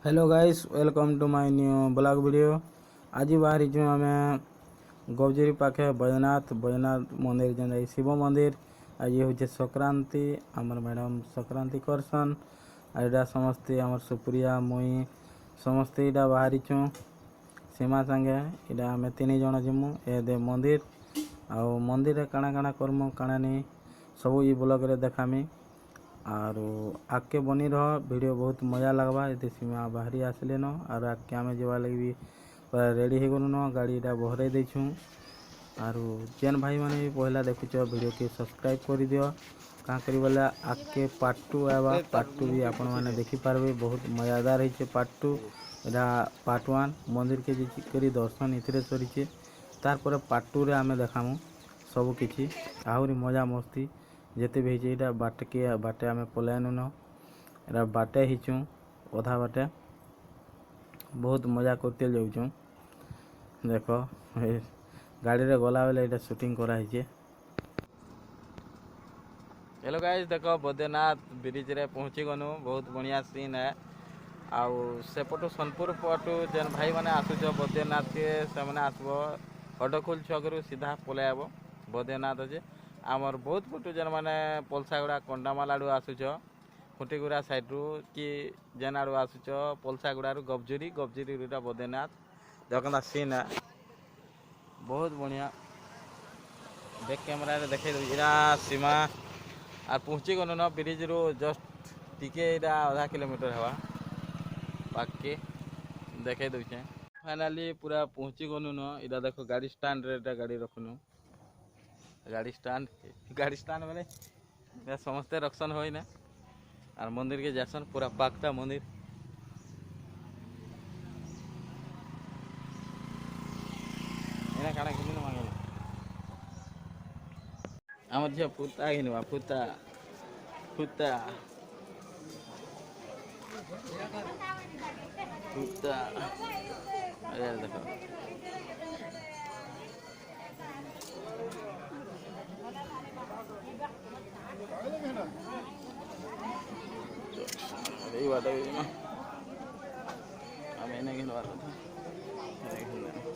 Hello guys welcome to my new blog video. आज बाहरी आम गौजरी पाखे बैजनाथ मंदिर जेन शिव मंदिर। आज हूँ संक्रांति आमर मैडम संक्रांति करसन आईटा समस्ते आमर सुप्रिया मुई समस्ते इटा बाहरी छूँ सीमा संगे इटा आम 3 जन जीमु ए मंदिर आउ मंदिर काଣା काଣା करमु काଣା नहीं सब ये ब्लॉग रे देखामी आरो आगे बनी रह वीडियो बहुत मजा लगवा ये सीमा बाहरी आसले न और आगे आम जवा लगे भी रेडी हो गलु न गाड़ीटा बहरे देछूँ आरो जेन भाई मैंने भी पहला देखुच वीडियो के सब्सक्राइब कर दियो क्या करी बोले आगे पार्ट 2 आवा पार्ट 2 भी आपण मैंने देखी पारबे बहुत मजादार है पार्ट 2 एटा पार्ट 1 मंदिर के जी दर्शन इतरे सरीचे तार पर पार्ट 2 रे आमे देखामु सब किछि आहुरी मजा मस्ती जेते भी है बाटे आम पलायनु न एरा बाटे हिचु अधा बाटे बहुत मजा करते जाऊँ देख गाड़ी रे गला बेले ये शूटिंग कराई। हेलो गाइस देखो बैद्यनाथ ब्रिज रे पहुँची गनु बहुत बढ़िया सीन है आउ सेपटू सोनपुर पटू जेन भाई मैंने आसुच बैद्यनाथ के से आसब हडखोल छक रु सीधा पलैब बैद्यनाथ अच्छे आमर बहुत पटू जेन मैंने पलसागुड़ा कंडामाल आड़ू आसुच खुंटीगुड़ा साइड रू कि जेन आड़ू आसुच पलसागुड़ा गबजुरी रूटा बैद्यनाथ देखा सीन है बहुत बढ़िया बैक कैमेरा रे देखे इरा सीमा आर पहुँची गनु न ब्रिज रू जस्ट टिके इरा आधा किलोमीटर हवा बाकी देखे दूचे फाइनाली पूरा पहुँची गनु न इरा देखो गाड़ी स्टैंड रे गाड़ी रखनु गाड़ी स्टैंड मैंने समस्ते रक्षण हो ना और मंदिर के जैसन पूरा पाकता मंदिर एना काना किन मांगे आम झील फुता घिनवा फुता फुता फुता देखो यही बात है ना हमें नहीं घिनवा था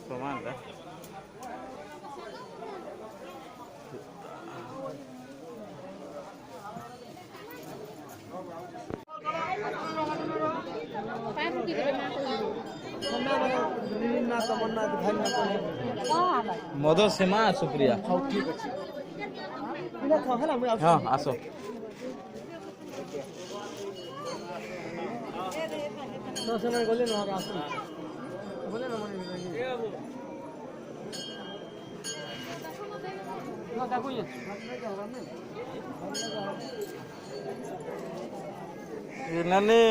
सामान था मधु सीमा सुप्रिया हाँ आसो नानी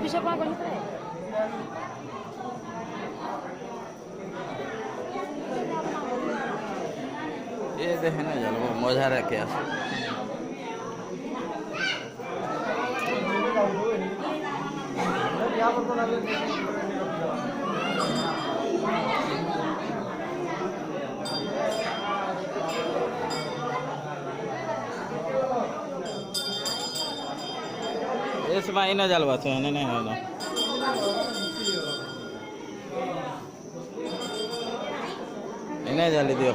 से बामन ये देखे ना चलो मजा रखे इसमें इना जलवा तो है नहीं है इन्हें जल्दी दियो।